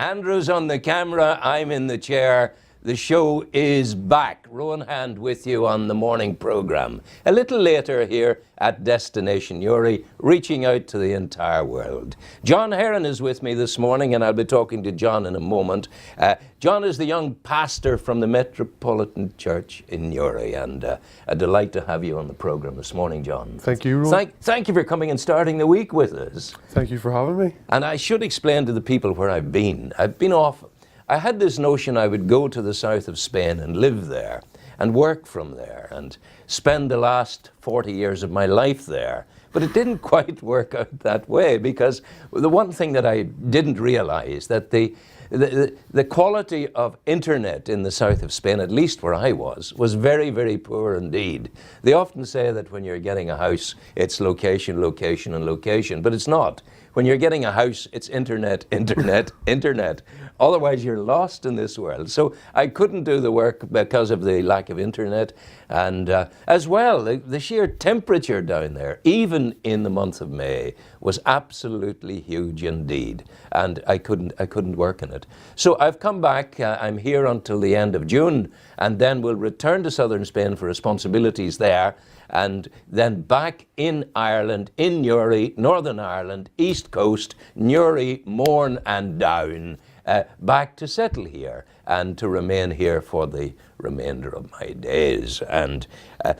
Andrew's on the camera, I'm in the chair. The show is back. Rowan Hand with you on the morning program. A little later here at Destination Uri, reaching out to the entire world. John Herron is with me this morning, and I'll be talking to John in a moment. John is the young pastor from the Metropolitan Church in Uri, and a delight to have you on the program this morning, John. Thank you, Rowan. Thank you for coming and starting the week with us. Thank you for having me. And I should explain to the people where I've been. I've been off. I had this notion I would go to the south of Spain and live there and work from there and spend the last 40 years of my life there. But it didn't quite work out that way, because the one thing that I didn't realize, that the quality of internet in the south of Spain, at least where I was very, very poor indeed. They often say that when you're getting a house, it's location, location, and location, but it's not. When you're getting a house, it's internet, internet, internet. Otherwise, you're lost in this world. So I couldn't do the work because of the lack of internet. And as well, the sheer temperature down there, even in the month of May, was absolutely huge indeed. And I couldn't work in it. So I've come back. I'm here until the end of June, and then we'll return to southern Spain for responsibilities there. And then back in Ireland, in Uri, Northern Ireland, East Coast, Newry, Mourne and Down, back to settle here and to remain here for the remainder of my days. And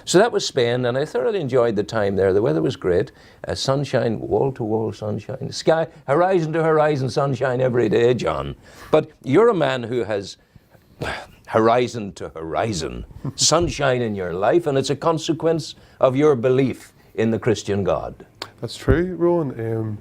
so that was Spain, and I thoroughly enjoyed the time there. The weather was great, sunshine, wall-to-wall sunshine, sky, horizon to horizon sunshine every day, John. But you're a man who has horizon to horizon, sunshine in your life, and it's a consequence of your belief in the Christian God. That's true, Rowan.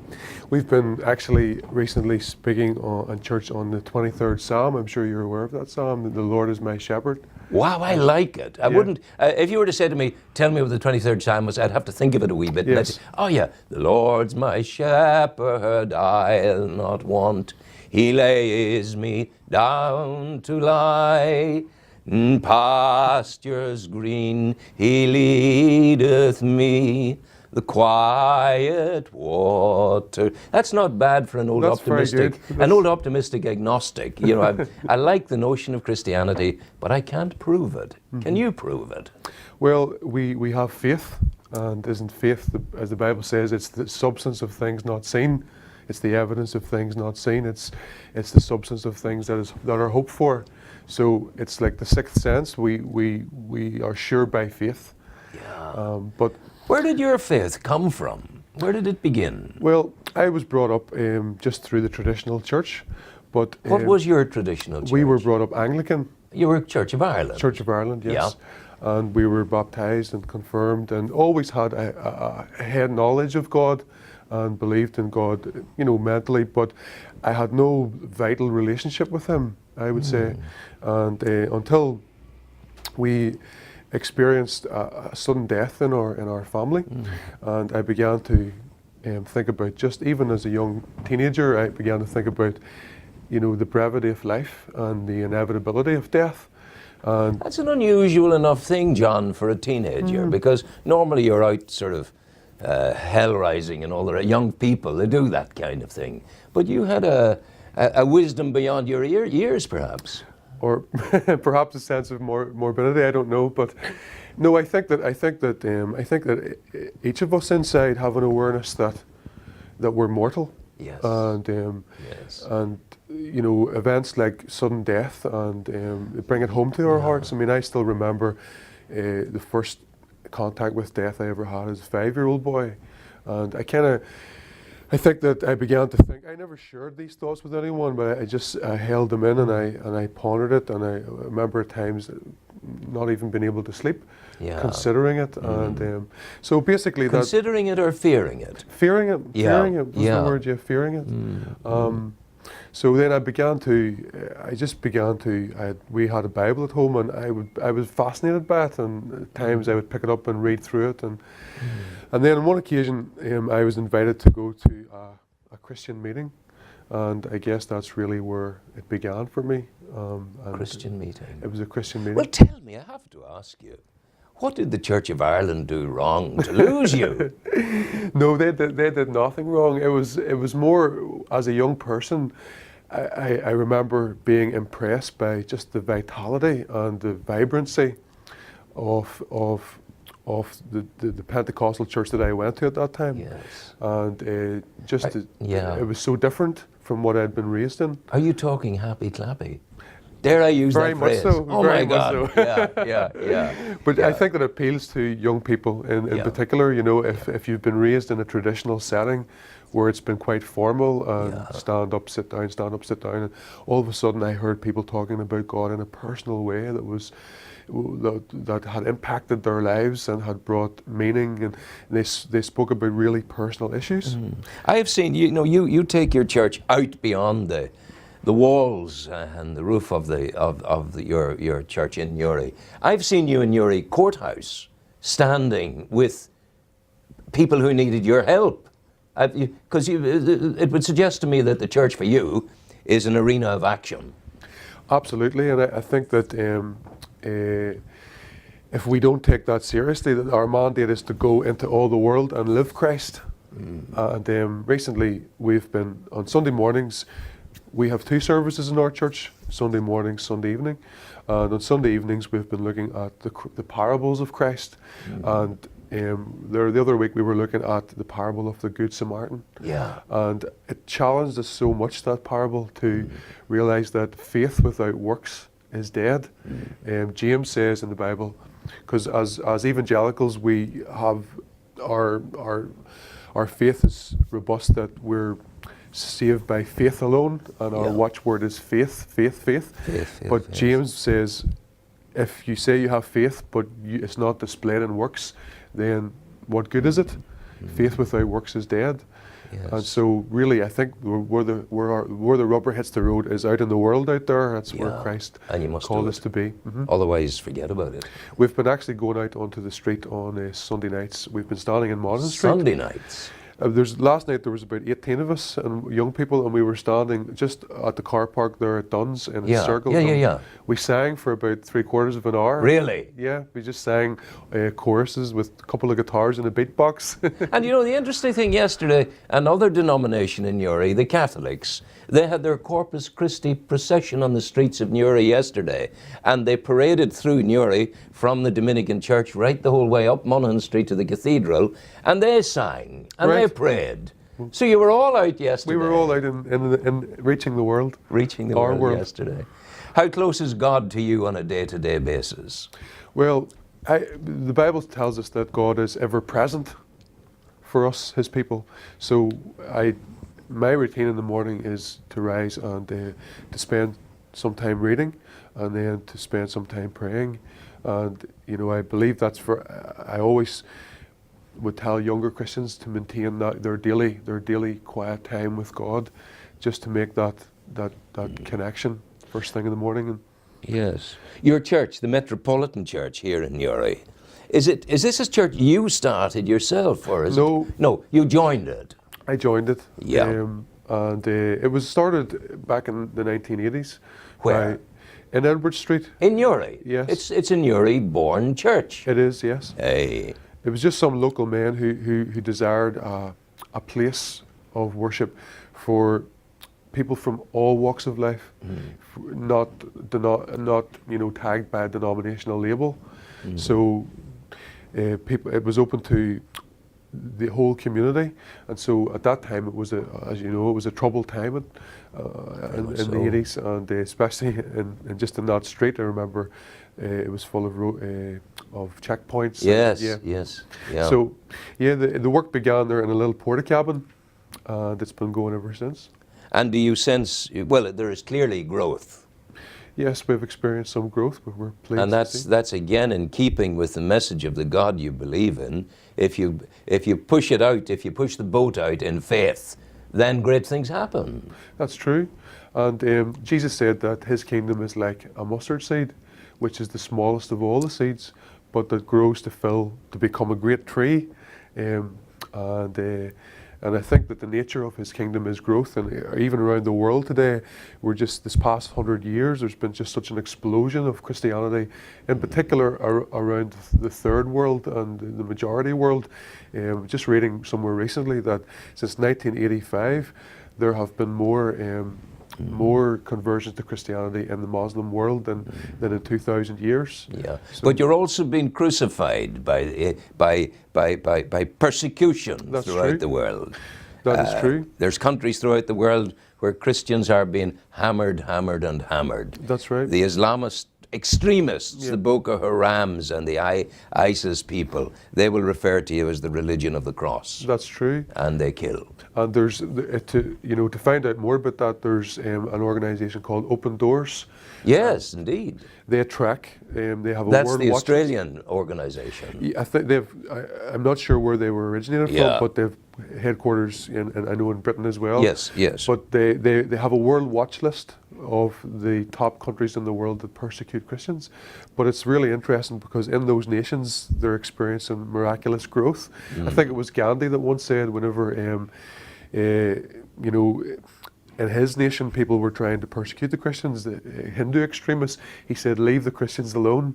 We've been actually recently speaking in church on the 23rd Psalm. I'm sure you're aware of that Psalm, the Lord is my shepherd. Wow, I like it. I wouldn't, if you were to say to me, tell me what the 23rd Psalm was, I'd have to think of it a wee bit. Yes. And I'd say, oh yeah, the Lord's my shepherd, I'll not want. He lays me down to lie in pastures green. He leadeth me the quiet water. That's not bad for an old optimistic agnostic. You know, I like the notion of Christianity, but I can't prove it. Mm-hmm. Can you prove it? Well, we have faith, and isn't faith, as the Bible says, it's the substance of things not seen. It's the evidence of things not seen. It's the substance of things that are hoped for. So it's like the sixth sense. We are sure by faith. Yeah. But where did your faith come from? Where did it begin? Well, I was brought up just through the traditional church. But what was your traditional church? We were brought up Anglican. You were Church of Ireland. Church of Ireland, yes. Yeah. And we were baptized and confirmed, and always had a head knowledge of God, and believed in God, you know, mentally, but I had no vital relationship with Him, I would say. And until we experienced a sudden death in our family, and I began to think about, just even as a young teenager, I began to think about, you know, the brevity of life and the inevitability of death. And that's an unusual enough thing, John, for a teenager, because normally you're out sort of hell rising and all the young people, they do that kind of thing. But you had a wisdom beyond your years, perhaps. Or perhaps a sense of morbidity, I don't know. But no, I think that each of us inside have an awareness that we're mortal. Yes. And yes. And you know, events like sudden death and bring it home to our hearts. I mean, I still remember the first contact with death I ever had as a 5-year-old boy, and I think that I began to think. I never shared these thoughts with anyone, but I held them in, and I pondered it, and I remember at times not even being able to sleep, considering it, and so basically considering it or fearing it. Fearing it was the word. Yeah, fearing it. So then we had a Bible at home, and I was fascinated by it, and at times I would pick it up and read through it, and then on one occasion I was invited to go to a Christian meeting, and I guess that's really where it began for me. Christian meeting. It was a Christian meeting. Well, tell me, I have to ask you, what did the Church of Ireland do wrong to lose you? No, they did nothing wrong. It was more, as a young person, I remember being impressed by just the vitality and the vibrancy of the Pentecostal church that I went to at that time. Yes. And Yeah. it was so different from what I'd been raised in. Are you talking happy clappy? Dare I use Very that much phrase? so, Oh very my much God! so. Yeah. But Yeah. I think that appeals to young people in Yeah. particular. You know, if you've been raised in a traditional setting where it's been quite formal and Yeah. stand up, sit down, stand up, sit down, and all of a sudden I heard people talking about God in a personal way that had impacted their lives and had brought meaning, and they spoke about really personal issues. I have seen you take your church out beyond the walls and the roof of your church in Newry. I've seen you in Newry courthouse standing with people who needed your help, because it would suggest to me that the church for you is an arena of action. Absolutely, and I think that if we don't take that seriously, that our mandate is to go into all the world and live Christ. And recently we've been, on Sunday mornings, we have 2 services in our church, Sunday morning, Sunday evening. And on Sunday evenings we've been looking at the parables of Christ. And the other week we were looking at the parable of the Good Samaritan. Yeah. And it challenged us so much, that parable, to realize that faith without works is dead. James says in the Bible, because as evangelicals we have our faith is robust, that we're saved by faith alone, and our watchword is faith. But James says, if you say you have faith but it's not displayed in works, then what good is it? Faith without works is dead. Yes. And so really I think where the rubber hits the road is out in the world out there. That's where Christ And you must called do us to be. Otherwise, forget about it. We've been actually going out onto the street on Sunday nights. We've been standing in Monaghan Street. Sunday nights. Last night there was about 18 of us and young people, and we were standing just at the car park there at Dunn's in a circle. Yeah. We sang for about 3/4 of an hour. Really? Yeah, we just sang choruses with a couple of guitars and a beatbox. And you know, the interesting thing yesterday, another denomination in Newry, the Catholics, they had their Corpus Christi procession on the streets of Newry yesterday, and they paraded through Newry from the Dominican Church right the whole way up Monaghan Street to the cathedral, and they sang, and they prayed. So you were all out yesterday. We were all out in reaching the world. Reaching the Our world yesterday. How close is God to you on a day-to-day basis? Well, the Bible tells us that God is ever present for us, His people. So my routine in the morning is to rise and to spend some time reading, and then to spend some time praying. And you know, I believe that's I always would tell younger Christians to maintain that their daily quiet time with God, just to make that connection first thing in the morning. Yes. Your church, the Metropolitan Church here in Newry, is this a church you started yourself, or is No. it? No, you joined it. I joined it. Yeah. And it was started back in the 1980s. Where? In Edward Street. In Newry? Yes. It's a Newry-born church. It is, yes. Hey. It was just some local men who desired a place of worship for people from all walks of life, not tagged by a denominational label. So it was open to the whole community, and so at that time it was a troubled time in the 80s, and especially in that street. I remember it was full of checkpoints. Yes. Yeah. So the work began there in a little porta cabin, and it's been going ever since. And do you sense, well, there is clearly growth. Yes, we've experienced some growth, but we're pleased. And that's again in keeping with the message of the God you believe in. If you push it out, if you push the boat out in faith, then great things happen. That's true. And Jesus said that His kingdom is like a mustard seed, which is the smallest of all the seeds, but that grows to become a great tree. And I think that the nature of His kingdom is growth, and even around the world today, this past 100 years, there's been just such an explosion of Christianity, in particular around the third world and the majority world. Just reading somewhere recently that since 1985, there have been more more conversions to Christianity in the Muslim world than in 2,000 years. Yeah, So but you're also being crucified by persecution That's throughout true. the world. that is true. There's countries throughout the world where Christians are being hammered, hammered, and hammered. That's right. The Islamist extremists, Yeah. the Boko Harams and the ISIS people, they will refer to you as the religion of the cross, That's true. and they kill. And there's, to find out more about that, there's an organisation called Open Doors. Yes, indeed. They track. They have a That's world the watch. Australian organisation. Yeah, I think I'm not sure where they were originated Yeah. from, but they've headquarters I know in Britain as well. Yes, yes. But they have a world watch list of the top countries in the world that persecute Christians. But it's really interesting because in those nations they're experiencing miraculous growth. I think it was Gandhi that once said whenever in his nation people were trying to persecute the Christians, the Hindu extremists, he said, leave the Christians alone,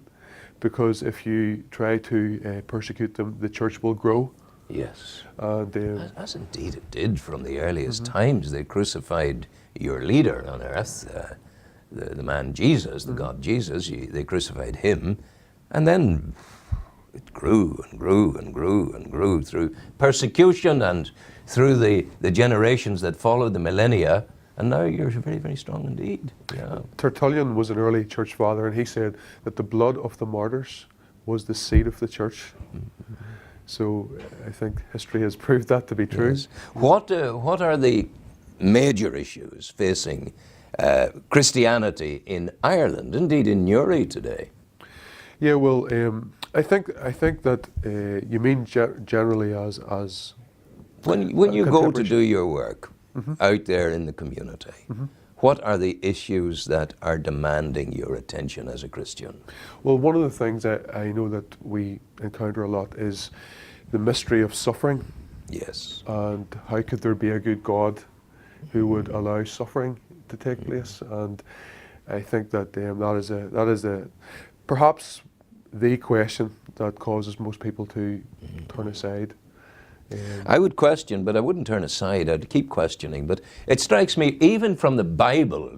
because if you try to persecute them, the church will grow. Yes. And As indeed it did from the earliest times. They crucified your leader on earth, the man Jesus, the God Jesus. They crucified him, and then it grew and grew and grew and grew through persecution and through the generations that followed, the millennia, and now you're very, very strong indeed. Yeah. Tertullian was an early church father, and he said that the blood of the martyrs was the seed of the church. So I think history has proved that to be true. Yes. What are the major issues facing Christianity in Ireland, indeed in Newry today? Yeah, well, I think that you mean generally as When you go to contemporary- do your work out there in the community, what are the issues that are demanding your attention as a Christian? Well, one of the things I know that we encounter a lot is the mystery of suffering, Yes. and how could there be a good God who would allow suffering to take place? And I think that that is perhaps the question that causes most people to turn aside. I would question, but I wouldn't turn aside. I'd keep questioning. But it strikes me, even from the Bible,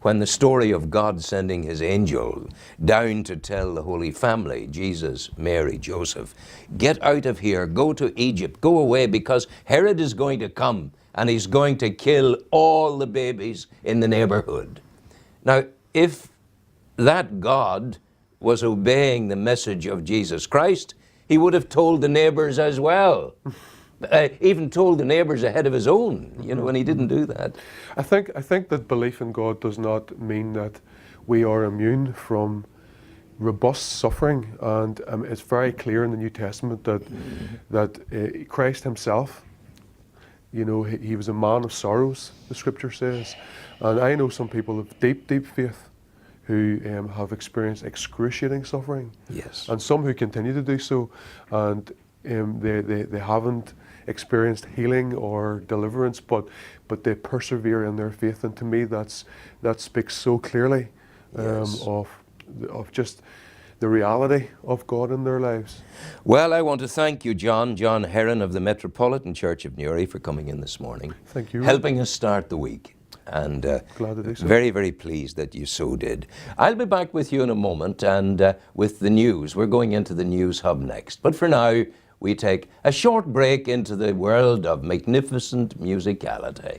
when the story of God sending his angel down to tell the Holy Family, Jesus, Mary, Joseph, get out of here, go to Egypt, go away, because Herod is going to come and he's going to kill all the babies in the neighborhood. Now, if that God was obeying the message of Jesus Christ, he would have told the neighbors as well. Even told the neighbors ahead of his own, and he didn't do that. I think that belief in God does not mean that we are immune from robust suffering, and it's very clear in the New Testament that Christ himself, he was a man of sorrows, the Scripture says, and I know some people of deep, deep faith who have experienced excruciating suffering. Yes. And some who continue to do so, and they haven't experienced healing or deliverance, but they persevere in their faith. And to me, that speaks so clearly Yes. of just the reality of God in their lives. Well, I want to thank you, John Herron of the Metropolitan Church of Newry, for coming in this morning. Thank you. Helping us start the week. And Glad to do so. very, very pleased that you so did. I'll be back with you in a moment and with the news. We're going into the news hub next. But for now, we take a short break into the world of magnificent musicality.